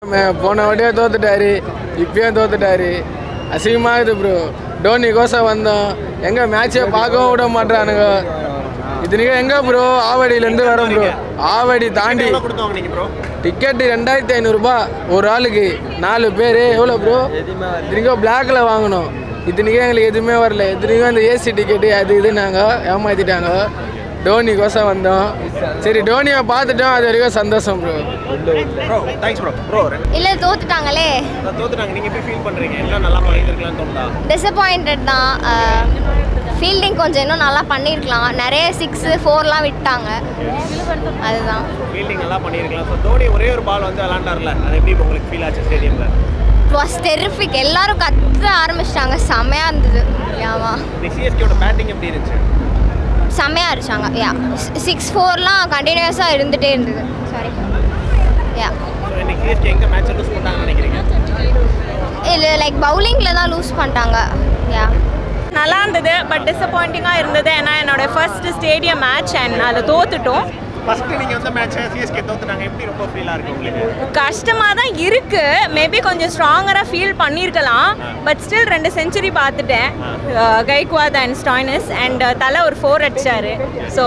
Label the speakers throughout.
Speaker 1: போன வாட்டியே தோத்துட்டாரு, இப்பயும் தோத்துட்டாரு. அசிங்கமாக இருக்குது ப்ரோ. டோனி கோசம் வந்தோம், எங்கே மேட்சை பார்க்கவும் விட மாட்டானுங்க. இத்தனைக்கும் எங்கே ப்ரோ ஆவடியிலேருந்து வரோம் ப்ரோ. ஆவடி தாண்டி டிக்கெட்டு 2500 ஒரு ஆளுக்கு 4 பேர். எவ்வளோ ப்ரோ? இத்தனைக்கும் பிளாக்ல வாங்கணும். இத்தனைக்கும் எங்களுக்கு எதுவுமே வரல. இத்தனைக்கும் அந்த ஏசி டிக்கெட்டு அது இது நாங்கள் ஏமாற்றிட்டாங்க. டோனி கோசம் வந்தோம். சரி, டோனியை பார்த்துட்டோம், அது வரைக்கும் சந்தோஷம் ப்ரோ.
Speaker 2: இல்லை தோத்துட்டாங்களே.
Speaker 3: நீங்கள் எப்படி ஃபீல் பண்ணுறீங்க? எல்லாம் நல்லா பண்ணியிருக்கலாம்னு தோணுதா?
Speaker 2: டிசப்பாயிண்டட் தான். ஃபீல்டிங் கொஞ்சம் இன்னும் நல்லா பண்ணியிருக்கலாம். நிறைய 6, 4லாம் விட்டாங்க. அதுதான்
Speaker 3: ஃபீல்டிங் நல்லா பண்ணியிருக்கலாம். ஸோ தோனி ஒரே ஒரு பால் வந்து விளாண்டார்ல, அது எப்படி உங்களுக்கு ஃபீல் ஆச்சு ஸ்டேடியமில்?
Speaker 2: It was terrific. எல்லாரும் கத்த ஆரம்பிச்சிட்டாங்க. செம்மையாக இருந்தது. யாவா
Speaker 3: சிஎஸ்கேவோட பேட்டிங் எப்படி இருந்துச்சு?
Speaker 2: செம்மையாக இருந்துச்சாங்க. 6-4லாம் கண்டினியூஸாக இருந்துகிட்டே இருந்தது. சாரி
Speaker 3: இன்னைக்கு சிஎஸ்கே எங்கே மேட்ச் லூஸ் பண்ணாங்கன்னு நினைக்கிறீங்க?
Speaker 2: இல்லை லைக் பவுலிங்கில் தான் லூஸ் பண்ணிட்டாங்க.
Speaker 4: நல்லா இருந்தது, பட் டிசப்பாயிண்டிங்காக இருந்தது. ஏன்னா என்னோட ஃபர்ஸ்ட் ஸ்டேடியம் மேட்ச் அண்ட் அதை தோத்துட்டோம்.
Speaker 3: ஃபஸ்ட்டு நீங்கள் வந்து மேட்ச்சை சிஎஸ்கே தோத்துட்டாங்க, எப்படி ரொம்ப ஃபீலாக இருக்குது உங்களுக்கு?
Speaker 4: கஷ்டமாக தான் இருக்குது. மேபி கொஞ்சம் ஸ்ட்ராங்கராக ஃபீல் பண்ணியிருக்கலாம். பட் ஸ்டில் 2 செஞ்சுரி பார்த்துட்டேன். கைக்வாத் அண்ட் ஸ்டாய்னஸ் அண்ட் தலை ஒரு 4 அடிச்சாரு. ஸோ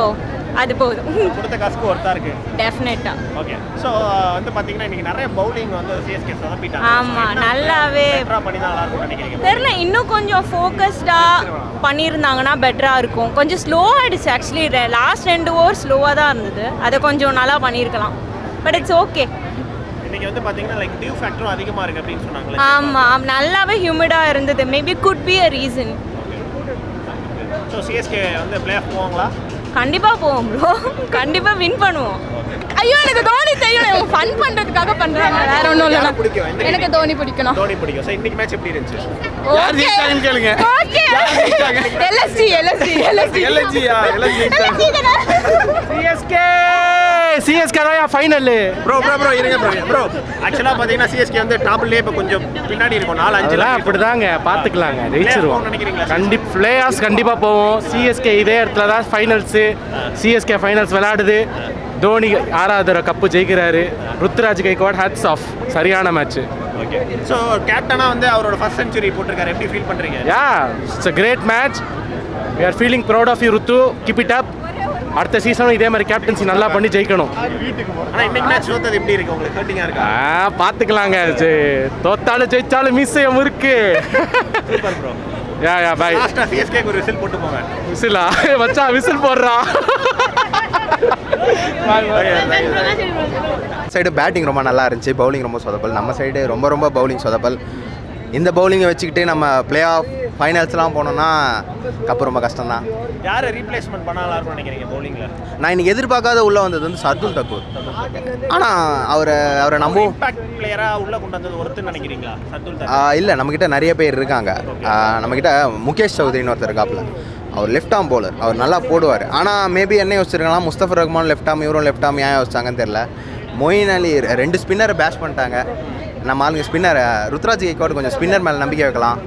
Speaker 4: அது போதும்.
Speaker 3: கொடுத்த காசுக்கு ஒர்த்தாக இருக்குது.
Speaker 4: டெஃபினட்டாக.
Speaker 3: ஓகே. ஸோ வந்து பார்த்தீங்கன்னா இன்றைக்கி நிறைய பவுலிங் வந்து சிஎஸ்கே சொதப்பிட்டாங்க.
Speaker 4: ஆமாம், நல்லாவே
Speaker 3: பண்ணி தான் நல்லா இருக்கும்னு நினைக்கிறீங்க?
Speaker 4: தெரில, இன்னும் கொஞ்சம் ஃபோக்கஸ்டாக பண்ணியிருந்தாங்கன்னா பெட்டராக இருக்கும். கொஞ்சம் ஸ்லோ ஆகிடுச்சு ஆக்சுவலி. லாஸ்ட் 2 ஓவர் ஸ்லோவாக தான் இருந்தது. அதை கொஞ்சம் நல்லா பண்ணியிருக்கலாம். But it's okay.
Speaker 3: இன்னைக்கு வந்து பார்த்தீங்கன்னா லைக் டியூ ஃபேக்டரும் அதிகமாக இருக்குது அப்படின்னு சொன்னாங்களே.
Speaker 4: ஆமாம், நல்லாவே ஹியூமிடாக இருந்தது. Maybe could be a reason.
Speaker 3: So CSK வந்து பிளே ஆஃப் போவாங்களா?
Speaker 4: கண்டிப்பாக போவோம் ப்ரோ. கண்டிப்பாக வின் பண்ணுவோம்.
Speaker 5: ஐயோ, எனக்கு தோனி தெரியும். இவங்க ஃபன் பண்ணுறதுக்காக பண்ணுறாங்க, வேற ஒன்றும் இல்லை.
Speaker 3: பிடிக்கும்
Speaker 5: எனக்கு தோனி பிடிக்கணும்.
Speaker 3: தோனி பிடிக்கும். ஸோ இன்னைக்கு மேட்ச் எப்படி இருந்துச்சு?
Speaker 1: கேளுங்க.
Speaker 5: ஓகே.
Speaker 1: சிஎஸ்கே தான் ஃபைனல்.
Speaker 3: ப்ரோ இருங்க ப்ரோ. ஆக்சுவலாக பார்த்தீங்கன்னா சிஎஸ்கே வந்து டாப்லேயே இப்போ கொஞ்சம் பின்னாடி இருக்கும். 4-5
Speaker 1: அப்படிதாங்க, பார்த்துக்கலாங்க, ஜெயிச்சிருவோம்.
Speaker 3: நினைக்கிறீங்களா?
Speaker 1: கண்டிப்பாக பிளே ஆஃப்ஸ் கண்டிப்பாக போவோம். சிஎஸ்கே இதே இடத்துல தான் ஃபைனல்ஸு. சிஎஸ்கே ஃபைனல்ஸ் விளையாடுது. தோனி 6வது கப்பு ஜெயிக்கிறாரு. Ruturaj Gaikwad hats off. சரியான மேட்ச்.
Speaker 3: ஓகே. ஸோ கேப்டனாக வந்து அவரோட ஃபர்ஸ்ட் செஞ்சுரி போட்டிருக்காரு. எப்படி ஃபீல் பண்ணுறீங்க?
Speaker 1: It's a great match. We are feeling proud of you, Ruthu. Keep it up. அடுத்த சீசனும் இதே மாதிரி கேப்டன்சி நல்லா பண்ணி ஜெயிக்கணும்.
Speaker 3: ஆனால் இன்னைக்கு மேட்ச் தோத்தது எப்படி இருக்கு உங்களுக்கு? ஹர்ட்டிங்காக இருக்கா?
Speaker 1: பார்த்துக்கலாங்க. தோத்தாலும் ஜெயிச்சாலும் மீசைய முறுக்கு.
Speaker 3: Super bro.
Speaker 1: பாய்.
Speaker 3: லாஸ்ட்டாக சிஎஸ்கேக்கு ஒரு விசில் போட்டு போங்க.
Speaker 1: விசிலா? வச்சா விசில் போடுறா.
Speaker 6: சைடு பேட்டிங் ரொம்ப நல்லா இருந்துச்சு, பவுலிங் ரொம்ப சொதப்பல். நம்ம சைடு ரொம்ப பவுலிங் சொதப்பல். இந்த பவுலிங்கை வச்சுக்கிட்டு நம்ம பிளே ஆஃப் ஃபைனல்ஸ்லாம் போனோம்னா கப்பு ரொம்ப கஷ்டம் தான்.
Speaker 3: யாரை ரீப்ளேஸ்மெண்ட் பண்ணலாம் இருக்கும்னு நினைக்கிறீங்க பவுலிங்கில்?
Speaker 6: நான் இன்னைக்கு எதிர்பார்க்காத உள்ளே வந்தது வந்து சர்துல் தக்கூர். ஆனால் அவரை நம்ம
Speaker 3: இம்பாக்ட் பிளேயராக உள்ளே கொண்டு வந்தது ஒருத்தர் நினைக்கிறீங்களா? சர்துல் தக்கூர்
Speaker 6: இல்லை, நம்மக்கிட்ட நிறைய பேர் இருக்காங்க. நம்மக்கிட்ட முகேஷ் சௌத்ரின்னு ஒருத்தர் இருக்காப்புல. அவர் லெஃப்ட் ஆம் பவுலர். அவர் நல்லா போடுவார். ஆனால் மேபி என்ன யோசிச்சிருக்கலாம், முஸ்தபர் ரஹ்மான் லெஃப்ட் ஆம், இவரும் லெஃப்ட் ஆம் ஏன் யோசிச்சாங்கன்னு தெரில. மொயின் அலி 2 ஸ்பின்னரை பேஷ் பண்ணிட்டாங்க. நம்ம ஆளுங்க ஸ்பின்னர் ருத்ராஜ் கைக்வாட் கொஞ்சம் ஸ்பின்னர் மேலே நம்பிக்கை வைக்கலாம்.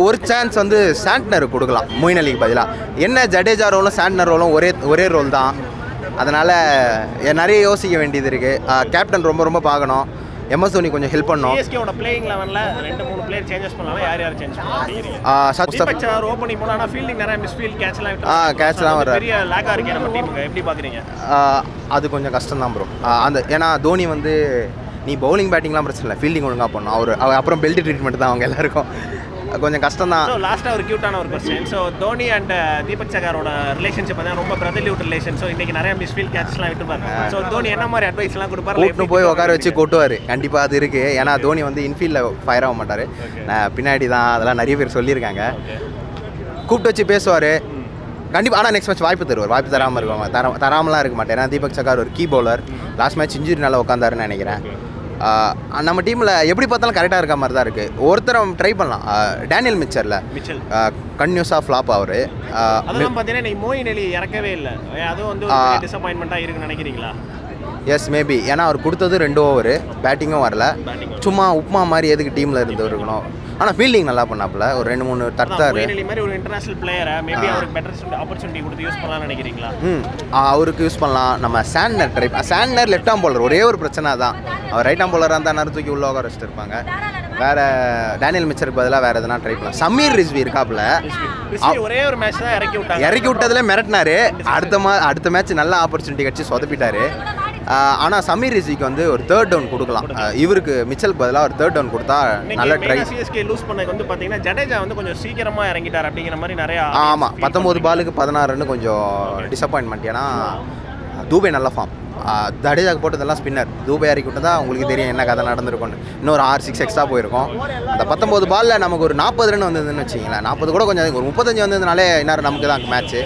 Speaker 6: ஒரு சான்ஸ் வந்து சாண்ட்னர் கொடுக்கலாம் மொயின் அலிக்கு பதிலாக. என்ன ஜடேஜா ரோலும் சாண்ட்னர் ரோலும் ஒரே ரோல் தான். அதனால் நிறைய யோசிக்க வேண்டியது இருக்குது. கேப்டன் ரொம்ப பார்க்கணும். எம்எஸ் தோனி கொஞ்சம் ஹெல்ப் பண்ணணும்.
Speaker 3: சிஎஸ்கேவோட பிளேயிங் லெவனில் 2-3 பிளேயர் சேஞ்சஸ் பண்ணலாம். யார் சேஞ்ச் பண்ணலாம்? ஓப்பனிங் போனா ஃபீல்டிங் நிறைய மிஸ்ஃபீல்ட் கேட்ச்லாம்
Speaker 6: வர
Speaker 3: பெரிய லேக்காக இருக்கே நம்ம டீமுக்கு. எப்படி பார்க்குறீங்க?
Speaker 6: அது கொஞ்சம் கஷ்டம் தான் ப்ரோ. ஏன்னா தோனி வந்து நீ பவுலிங் பேட்டிங்லாம் பிரச்சனை இல்லை, ஃபீல்டிங் ஒழுங்காக பண்ணணும். அவர் அப்புறம் பெல்ட் ட்ரீட்மெண்ட் தான் அவங்க எல்லாருக்கும். கொஞ்சம் கஷ்டம் தான்.
Speaker 3: ஸோ லாஸ்ட்டாக ஒரு க்யூட்டான ஒரு question. So Dhoni and Deepak சகாரோட ரிலேஷன்ஷிப் வந்து ரொம்ப பிரதர்லிவுட் ரிலேஷன். ஸோ இன்றைக்கி நிறைய மிஸ்ஃபீல்ட் கேட்ச்லாம் விட்டுப்பாங்க. ஸோ தோனி என்ன மாதிரி அட்வைஸ்லாம் கொடுப்பாரு?
Speaker 6: கூப்பிட்டு போய் உட்கார வச்சு கொட்டுவார். கண்டிப்பாக அது இருக்குது. ஏன்னா தோனி வந்து இன்ஃபீல்டில் ஃபயர் ஆக மாட்டார். பின்னாடி தான். அதெல்லாம் நிறைய பேர் சொல்லியிருக்காங்க. கூப்பிட்டு வச்சு பேசுவார் கண்டிப்பாக. ஆனால் நெக்ஸ்ட் மேட்ச் வாய்ப்பு தருவார். வாய்ப்பு தராமல் இருக்குவாங்க. தராமலாம் இருக்க மாட்டேன். ஏன்னா தீபக் சகார் ஒரு key bowler. Last match injury நல்லா உட்காந்தாருன்னு நினைக்கிறேன். நம்ம டீமில் எப்படி பார்த்தாலும் கரெக்டாக இருக்க மாதிரி தான் இருக்குது. ஒருத்தரை ட்ரை பண்ணலாம். டேனியல் மிச்சல் கன்யூஸாக ஃப்ளாப் அவர்.
Speaker 3: அதெல்லாம் பார்த்தீங்கன்னா இன்னைக்கு மோயின் அலி இறக்கவே இல்லை. அதுவும் வந்து டிசப்பாயின்மெண்ட்டாக இருக்குன்னு நினைக்கிறீங்களா?
Speaker 6: Yes maybe. ஏன்னா அவர் கொடுத்தது 2 ஓவர், பேட்டிங்கும் வரல. சும்மா உப்மா மாதிரி எதுக்கு டீமில் இருந்து இருக்கணும். ஆனால் ஃபீல்டிங் நல்லா பண்ணாப்புல, ஒரு 2-3 தட்டாரு.
Speaker 3: மொயின் மாதிரி ஒரு இன்டர்நேஷனல் பிளேயரை மேபி அவருக்கு பெட்டர் ஆப்பர்ச்சுனிட்டி கொடுத்து யூஸ் பண்ணலாம்னு நினைக்கிறீங்களா?
Speaker 6: அவருக்கு யூஸ் பண்ணலாம். நம்ம சாண்ட்னர் லெஃப்ட் ஆம் பவுலர், ஒரே ஒரு பிரச்சனை தான், அவர் ரைட் ஆம் பவுலராக இருந்தால் நேரம் தூக்கி உள்ள உட்கார வச்சுட்டு இருப்பாங்க. வேறு டேனியல் மிச்சருக்கு பதிலாக வேறு எதனா ட்ரை பண்ணலாம். சமீர் ரிஸ்வி இருக்காப்புல,
Speaker 3: ஒரே ஒரு மேட்ச் தான்
Speaker 6: இறக்கி விட்டதுல மிரட்டினாரு. அடுத்த மேட்ச் நல்ல ஆப்பர்ச்சுனிட்டி கிடச்சி சொதப்பிட்டாரு. ஆனால் சமீர் ரிஸ்விக்கு வந்து ஒரு 3rd டவுன் கொடுக்கலாம். இவருக்கு மிச்சலுக்கு பதிலாக ஒரு 3rd டவுன் கொடுத்தா நல்ல ட்ரை.
Speaker 3: சிஎஸ்கே லூஸ் பண்ணதுக்கு வந்து பார்த்தீங்கன்னா ஜடேஜா வந்து கொஞ்சம் சீக்கிரமாக இறங்கிட்டார் அப்படிங்கிற மாதிரி நிறைய.
Speaker 6: ஆமாம், 19 பாலுக்கு 16 ரன்னு கொஞ்சம் டிசப்பாயின்மெண்ட். ஏன்னா தூபே நல்ல ஃபார்ம், ஜடேஜாக்கு போட்டதெல்லாம் ஸ்பின்னர். தூபே இறக்கி விட்டதா உங்களுக்கு தெரியும் என்ன கதை நடந்திருக்கும்னு. இன்னொரு 6-6 எக்ஸ்ட்ரா போயிருக்கும். அந்த 19 பாலில் நமக்கு ஒரு 40 ரன் வந்ததுன்னு வச்சிங்களேன். 40 கூட கொஞ்சம், ஒரு 35 வந்ததுனாலே இன்னும் நமக்கு தான் மேட்ச்சு.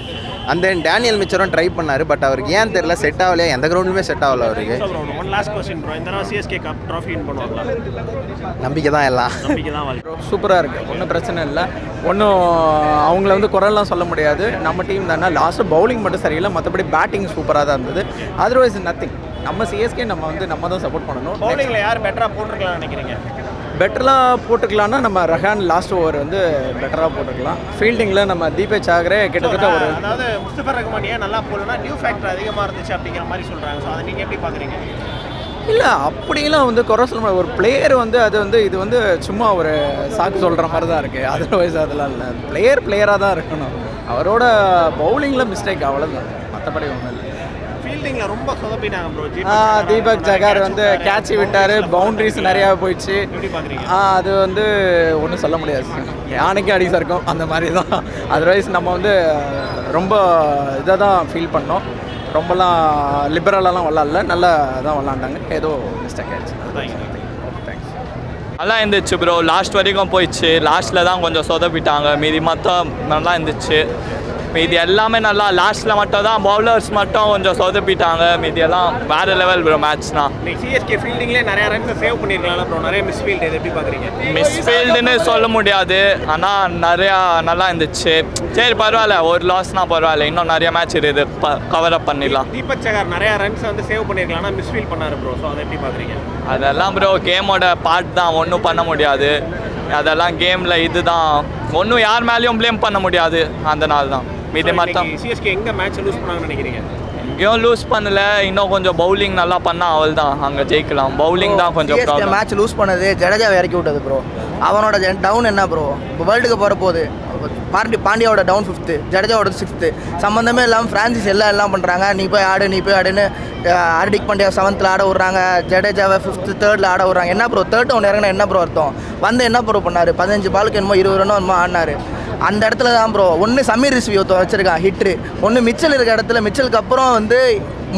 Speaker 6: அண்ட் தென் டேனியல் மிச்சரும் ட்ரை பண்ணார், பட் அவருக்கு ஏன் தெரியல செட் ஆகலையா, எந்த கிரவுண்டுமே செட் ஆகல அவருக்கு. நம்பிக்கை தான் எல்லாம்.
Speaker 1: சூப்பராக இருக்குது, ஒன்றும் பிரச்சனை இல்லை. ஒன்றும் அவங்கள வந்து குரல்லாம் சொல்ல முடியாது. நம்ம டீம் தானே. லாஸ்ட்டு பவுலிங் மட்டும் சரியில்லை, மற்றபடி பேட்டிங் சூப்பராக தான் இருந்தது. Otherwise nothing. நம்ம சிஎஸ்கே நம்ம தான் சப்போர்ட் பண்ணணும்.
Speaker 3: பவுலிங்கில் யார் பெட்டராக போட்டிருக்கலாம்னு நினைக்கிறீங்க?
Speaker 1: பெட்டராக போட்டுக்கலான்னா நம்ம ரஹான் லாஸ்ட் ஓவர் வந்து பெட்டராக போட்டுக்கலாம். ஃபீல்டிங்கில் நம்ம தீபக் சாகரே கிட்டத்தட்ட ஒரு,
Speaker 3: அதாவது முஸ்தபர் ரஹ்மான் ஏன் நல்லா போடலன்னா நியூ ஃபேக்டர் அதிகமாக இருந்துச்சு அப்படிங்கிற மாதிரி சொல்கிறாங்க. ஸோ அதை நீங்கள் எப்படி பார்க்குறீங்க?
Speaker 1: இல்லை அப்படிலாம் வந்து குறை சொல்ல முடியாது. ஒரு பிளேயர் வந்து அது வந்து இது வந்து சும்மா ஒரு சாக்கு சொல்கிற மாதிரி தான் இருக்குது. அதர்வைஸ் அதெல்லாம் இல்லை. பிளேயராக தான் இருக்கணும். அவரோட பவுலிங்கில் மிஸ்டேக் அவ்வளோதான், மற்றபடி ஒன்றும் இல்லை.
Speaker 3: ஃபீல்டிங்கில் ரொம்ப சொதப்பிட்டாங்க ப்ரோ.
Speaker 1: தீபக் சகார் வந்து கேட்ச் விட்டார், பவுண்டரிஸ் நிறையா போயிடுச்சு. அது வந்து ஒன்றும் சொல்ல முடியாது, யானைக்கு அடிசாக இருக்கும் அந்த மாதிரி தான். அதர்வைஸ் நம்ம வந்து ரொம்ப இதாக தான் ஃபீல் பண்ணோம். ரொம்பலாம் லிபரலாலாம் விளாட்ல, நல்லா தான் விளாண்டாங்க. ஏதோ மிஸ்டேக் ஆகிடுச்சு. தேங்க்ஸ்.
Speaker 7: நல்லா இருந்துச்சு ப்ரோ. லாஸ்ட் வரைக்கும் போயிடுச்சு. லாஸ்ட்டில் தான் கொஞ்சம் சொதப்பிட்டாங்க. மீதி மொத்தம் நல்லா இருந்துச்சு. மீதி எல்லாமே நல்லா. லாஸ்ட்டில் மட்டும் தான் பவுலர்ஸ் மட்டும் கொஞ்சம் சொதப்பிட்டாங்க. மீதி எல்லாம் வேறு லெவல் ப்ரோ மேட்ச்னா.
Speaker 3: சிஎஸ்கே ஃபீல்டிங்லேயே நிறைய ரன்ஸ் சேவ் பண்ணியிருக்கலாம் ப்ரோ. நிறைய மிஸ்ஃபீல்டு, இது எப்படி பார்க்குறீங்க?
Speaker 7: மிஸ்ஃபீல்டுன்னு சொல்ல முடியாது, ஆனால் நிறையா நல்லா இருந்துச்சு. சரி பரவாயில்ல, ஒரு லாஸ்னால் பரவாயில்ல. இன்னும் நிறைய மேட்ச் இருக்குது, கவர் அப் பண்ணிடலாம்.
Speaker 3: தீபக் சகார் நிறைய ரன்ஸ் வந்து சேவ் பண்ணியிருக்கலாம், ஆனால் மிஸ்ஃபீல் பண்ணார் ப்ரோ. ஸோ அதை எப்படி பார்க்குறீங்க?
Speaker 7: அதெல்லாம் ப்ரோ கேமோட பார்ட் தான், ஒன்றும் பண்ண முடியாது. அதெல்லாம் கேமில் இதுதான், ஒன்றும் யார் மேலேயும் ப்ளேம் பண்ண முடியாது. அதனால தான். மீதி மட்டும்
Speaker 3: சிஎஸ்கே எங்கே மேட்ச் லூஸ் பண்ணாங்கன்னு நினைக்கிறீங்க?
Speaker 7: எங்கேயும் லூஸ் பண்ணல. இன்னும் கொஞ்சம் பவுலிங் நல்லா பண்ணால் அவள் தான் அங்கே ஜெயிக்கலாம். பவுலிங் தான் கொஞ்சம் ப்ராப்ளம்.
Speaker 8: மேட்ச் லூஸ் பண்ணது ஜடேஜாவை இறக்கி விட்டது ப்ரோ. அவனோட டவுன் என்ன ப்ரோ? இப்போ வேர்ல்டுக்கு போகிற போது பாண்டியாவோட டவுன் 5th, ஜடேஜாவோட 6th. சம்மந்தமே இல்லாமல் ஃப்ரான்சிஸ் எல்லாம் பண்ணுறாங்க. நீ போய் ஆடுன்னு ஹார்திக் பாண்டியா 7th ஆட விட்றாங்க, ஜடேஜாவை 5th 3rd ஆட விட்றாங்க. என்ன ப்ரோ 3rd டவுன் இறங்கினா என்ன ப்ரோ அர்த்தம்? வந்து என்ன ப்ரோ பண்ணார்? 15 பாலுக்கு என்னமோ 20 ரன்னோ என்னமோ ஆடினார். அந்த இடத்துல தான் ப்ரோ ஒன்று சமீர் ரிஸ்வி வச்சுருக்கான் ஹிட்ரு, ஒன்று மிச்சல் இருக்க இடத்துல மிச்சலுக்கு அப்புறம் வந்து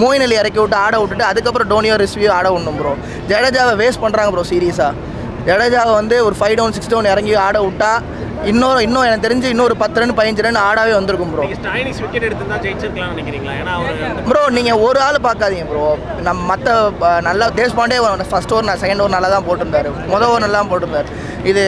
Speaker 8: மொயின் அலி இறக்கி விட்டு ஆட விட்டுட்டு அதுக்கப்புறம் டோனியோ ரிஸ்வியோ ஆட விடணும் ப்ரோ. ஜடேஜாவை வேஸ்ட் பண்ணுறாங்க ப்ரோ சீரியஸாக. ஜடேஜாவை வந்து ஒரு 5 டவுன் 6 டவுன் இறங்கி ஆட விட்டா இன்னும் எனக்கு தெரிஞ்சு இன்னொரு 10 ரன் 15 ரன் ஆடாவே வந்திருக்கும் ப்ரோ. ப்ரோ நீங்கள் ஒரு ஆள் பார்க்காதீங்க ப்ரோ. நம்ம மற்ற நல்லா Deshpande first over second over நல்லா தான் போட்டிருந்தாரு, மொதல் ஓவர் நல்லா போட்டிருந்தார். இது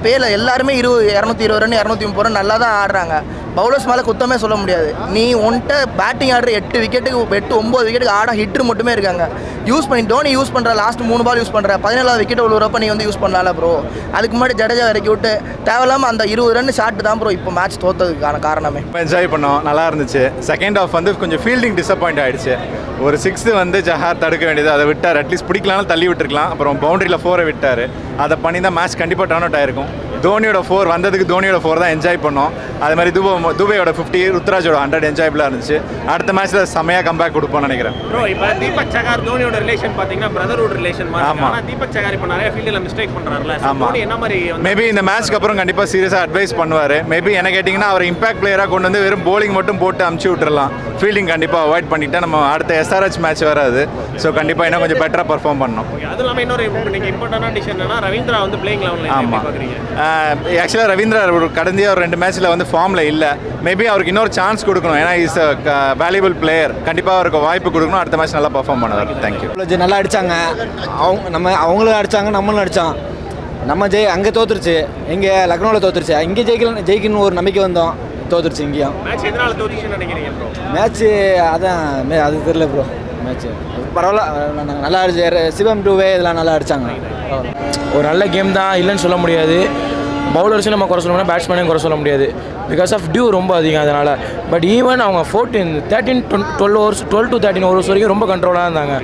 Speaker 8: பேல எல்லாருமே 220 ரன் 230 ரன் நல்லா தான் ஆடுறாங்க. பவுலர்ஸ் மேலே குத்தமே சொல்ல முடியாது. நீ ஒன்ட்ட பேட்டிங் ஆடுற 8 விக்கெட்டுக்கு 8-9 விக்கெட்டுக்கு ஆட ஹிட்ரு மட்டுமே இருக்காங்க. யூஸ் பண்ணி டோனி யூஸ் பண்ணுற லாஸ்ட் 3 பால் யூஸ் பண்ணுற 17வது விக்கெட் விழுறப்ப நீ வந்து யூஸ் பண்ணலாம்ல ப்ரோ. அதுக்கு முன்னாடி ஜடேஜா இறக்கி விட்டு தேவையில்லாமல் அந்த 20 ரன் ஷாட் தான் ப்ரோ இப்போ மேட்ச் தோத்ததுக்கான காரணமே.
Speaker 9: என்ஜாய் பண்ணோம், நல்லா இருந்துச்சு. செகண்ட் ஹாஃப் வந்து கொஞ்சம் ஃபீல்டிங் டிசப்பாயிண்ட் ஆகிடுச்சு. ஒரு 6th வந்து ஜஹார் தடுக்க வேண்டியது, அதை விட்டார். அட்லீஸ்ட் பிடிக்கலாம்னு தள்ளி விட்டுருக்கலாம். அப்புறம் பவுண்டரியில் 4 விட்டார். அதை பண்ணி தான் மேட்ச் கண்டிப்பாக டர்ன் அவுட் ஆயிருக்கும். தோனியோட 4 வந்ததுக்கு தோனியோட 4 தான் என்ஜாய் பண்ணோம். அது மாதிரி துபேயோட 50, ருத்ராஜோட 100 என்ஜாயபிளாக இருந்துச்சு. அடுத்த மேட்ச்சில் செம்மையாக கம்பேக் கொடுப்போம்னு நினைக்கிறேன்.
Speaker 3: ப்ரோ இப்போ தீபக் சகார் தோனியோட ரிலேஷன் பார்த்தீங்கன்னா பிரதர்ஹுட் ரிலேஷன் மாதிரி. ஆமாம், தீபக் சகார் இப்போ நிறைய ஃபீல்டில் மிஸ்டேக் பண்ணுறாருல. ஆமாம், என்ன மாதிரி
Speaker 9: மேபி இந்த மேட்ச்க்கு அப்புறம் கண்டிப்பாக சீரியஸாக அட்வைஸ் பண்ணுவார். மேபி என்ன கேட்டிங்கன்னா அவர் இம்பாக்ட் பிளேயராக கொண்டு வந்து வெறும் போலிங் மட்டும் போட்டு அமுச்சு விட்டுறலாம். ஃபீல்டிங் கண்டிப்பாக அவாய்ட் பண்ணிவிட்டு நம்ம அடுத்த SRH மேட்ச் வராது. ஸோ கண்டிப்பாக இன்னும் கொஞ்சம் பெட்டராக பர்ஃபார்ம் பண்ணணும்.
Speaker 3: அது இல்லாமல் இன்னொரு நீங்கள் இம்பார்ட்டண்டான டிசிஷன் என்னன்னா ரவீந்திரா வந்து பிளேயிங் லெவலில். ஆமாம்,
Speaker 9: ஆக்சுவலாக ரவீந்திரா ஒரு கடந்த ஒரு 2 மேட்ச்சில் வந்து ஃபார்மில் இல்லை. மேபி அவருக்கு இன்னொரு சான்ஸ் கொடுக்கணும். ஏன்னா இஸ் வேல்யூபிள் பிளேயர். கண்டிப்பாக அவருக்கு வாய்ப்பு கொடுக்கணும். அடுத்த மேட்ச் நல்லா பர்ஃபார்ம் பண்ணுவார். தேங்க்யூ.
Speaker 10: நல்லா அடித்தாங்க. அவங்களும் அடித்தாங்க, நம்மளும் அடித்தான். நம்ம அங்கே தோத்துருச்சு, இங்கே லக்னோவில் தோத்துருச்சு. இங்கே ஜெயிக்கணும்னு ஒரு நம்பிக்கை வந்தோம், தோத்துருச்சு. இங்கேயும்
Speaker 3: மேட்ச் எதனால தோத்துச்சுன்னு நினைக்கிறீங்க ப்ரோ?
Speaker 10: மேட்ச்சு அதான் அது தெரியல ப்ரோ. மேட்ச்சு பரவாயில்ல நல்லா அடிச்சு. சிவம் டூவே இதெல்லாம் நல்லா அடித்தாங்க.
Speaker 11: ஒரு நல்ல கேம் தான், இல்லைன்னு சொல்ல முடியாது. பவுலர்ஸும் நம்ம குறை சொல்ல முடியாது, பேட்ஸ்மேனையும் குறை சொல்ல முடியாது. பிகாஸ் ஆஃப் டியூ ரொம்ப அதிகம் அதனால். பட் ஈவன் அவங்க 12 ஓவர்ஸ் 12 to 13 ஓவர்ஸ் வரைக்கும் ரொம்ப கண்ட்ரோலாக இருந்தாங்க.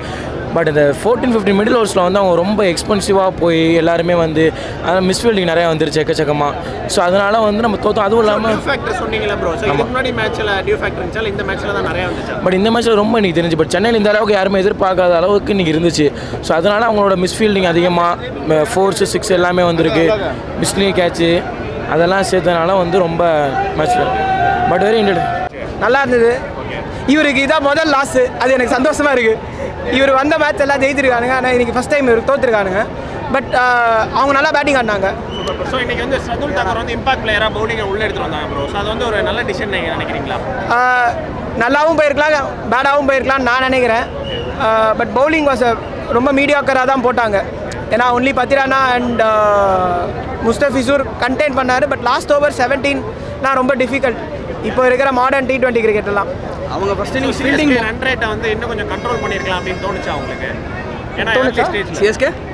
Speaker 11: பட் இந்த 14-15 மிடில் ஓவர்ஸில் வந்து அவங்க ரொம்ப எக்ஸ்பென்சிவாக போய் எல்லாருமே வந்து அதனால் மிஸ்ஃபீல்டிங் நிறையா வந்துருச்சு எக்கச்சக்கமாக. ஸோ அதனால் வந்து நம்ம தோற்றோம். அதுவும் இல்லாமல்
Speaker 3: சொன்னீங்களா ப்ரோ, முன்னாடி மேட்ச்சில் டியூ ஃபேக்டர் இருந்துச்சு, இந்த மேட்ச்சில் தான் நிறையா வந்துச்சு.
Speaker 11: பட் இந்த மேட்ச்சில் ரொம்ப இன்றைக்கி தெரிஞ்சு. பட் சென்னையில் இந்த அளவுக்கு யாருமே எதிர்பார்க்காத அளவுக்கு இன்றைக்கி இருந்துச்சு. ஸோ அதனால் அவங்களோட மிஸ்ஃபீல்டிங் அதிகமாக 4s 6 எல்லாமே வந்திருக்கு. மிஸ்லி கேட்ச்சு அதெல்லாம் சேர்த்தனால வந்து ரொம்ப மேட்ச்சில் பட் வெரி இன்டெட்
Speaker 12: நல்லா இருந்தது. இவருக்கு இதான் முதல் லாஸு, அது எனக்கு சந்தோஷமாக இருக்குது. இவர் வந்த மேட்ச் எல்லாம் ஜெயிச்சிருக்கானுங்க, ஆனால் இன்றைக்கி ஃபஸ்ட் டைம் இவர் தோற்றுருக்கானுங்க. பட் அவங்க நல்லா பேட்டிங் ஆடினாங்க.
Speaker 3: ஸோ இன்றைக்கி வந்து சதுல் தாக்கர் வந்து இம்பாக்ட் பிளேயராக பவுலிங்கை உள்ளே எடுத்துகிட்டு வந்தாங்க ப்ரோ. ஸோ அது வந்து ஒரு நல்ல டிசிஷன் நீங்கள் நினைக்கிறீங்களா?
Speaker 12: நல்லாவும் போயிருக்கலாம், பேடாகவும் போயிருக்கலாம்னு நான் நினைக்கிறேன். பட் பவுலிங் வாஸ் ரொம்ப மீடியாக்கராக தான் போட்டாங்க. ஏன்னா only Pathirana and Mustafizur contain பண்ணார். பட் லாஸ்ட் ஓவர் 17 ரொம்ப டிஃபிகல்ட் இப்போ இருக்கிற மாடர்ன் T20 கிரிக்கெட்டெல்லாம்.
Speaker 3: அவங்க ஃபஸ்ட்டு நீங்கள் ஃபீல்டிங் ரன் ரேட்டை வந்து இன்னும் கொஞ்சம் கண்ட்ரோல் பண்ணியிருக்கலாம் அப்படின்னு தோணுச்சா அவங்களுக்கு? ஏன்னா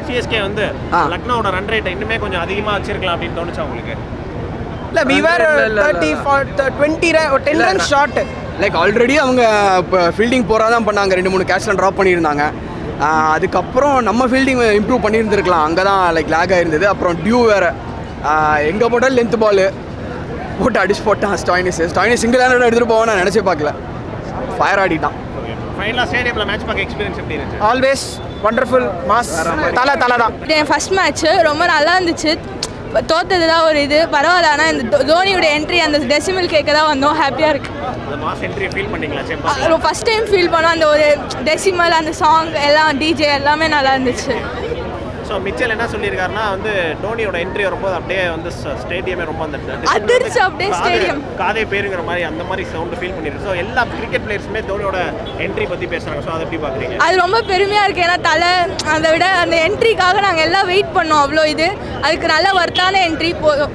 Speaker 3: சிஎஸ்கே வந்து லக்னோட ரன் ரேட்டை இன்னுமே கொஞ்சம் அதிகமாக வச்சிருக்கலாம் அப்படின்னு தோணுச்சா உங்களுக்கு?
Speaker 12: இல்லை விவர் 10 ரன் ஷார்ட்.
Speaker 13: லைக் ஆல்ரெடி அவங்க இப்போ ஃபீல்டிங் போகிறா தான் பண்ணாங்க, 2-3 கேட்ச்லாம் ட்ராப் பண்ணியிருந்தாங்க. அதுக்கப்புறம் நம்ம ஃபீல்டிங் இம்ப்ரூவ் பண்ணியிருந்துருக்கலாம், அங்கே தான் லைக் லேக் ஆகிருந்தது. அப்புறம் டியூ வேறு எங்கே போட்டால் லென்த் பால் போட்டு அடிச்சு போட்டான். ஸ்டாயினிஸ் சிங்கிள் ஹேண்டட் எடுத்துகிட்டு போவான், நான் நினச்சே பார்க்கல. ஃபயர் ஆடிட்டான்.
Speaker 3: ஃபைனலாக ஸ்டேடியமில் மேட்ச் பார்க்க எக்ஸ்பீரியன்ஸ் எப்படி இருந்துச்சு?
Speaker 12: Always wonderful mass. தலை தான்.
Speaker 5: என் ஃபர்ஸ்ட் மேட்ச்சு ரொம்ப நல்லா இருந்துச்சு. தோத்தது தான் ஒரு இது பரவாயில்ல. ஆனால் இந்த தோனியோட என்ட்ரி அந்த டெசிமல் கேட்க தான் வந்தோம். ஹாப்பியாக இருக்குது. ஃபஸ்ட் டைம் ஃபீல் பண்ணோம். அந்த ஒரு டெசிமல் அந்த சாங் எல்லாம் டிஜே எல்லாமே நல்லா இருந்துச்சு.
Speaker 3: ஸோ மிச்சல் என்ன சொல்லியிருக்காருன்னா வந்து டோனியோட என்ட்ரி வரும்போது அப்படியே வந்து ஸ்டேடியமே ரொம்ப அந்த
Speaker 5: அதிர்ச்சி, அப்படியே ஸ்டேடியம்
Speaker 3: காதே பேருங்கிற மாதிரி அந்த மாதிரி சவுண்டு ஃபீல் பண்ணிருக்கு. ஸோ எல்லா கிரிக்கெட் பிளேயர்ஸுமே டோனியோட என்ட்ரி பற்றி பேசுகிறாங்க. ஸோ அதை எப்படி பார்க்குறீங்க?
Speaker 5: அது ரொம்ப பெருமையாக இருக்குது. ஏன்னா அதை விட அந்த என்ட்ரிக்காக நாங்கள் எல்லாம் வெயிட் பண்ணோம். அவ்வளோ இது அதுக்கு நல்ல ஒர்த்தான என்ட்ரி போதும்.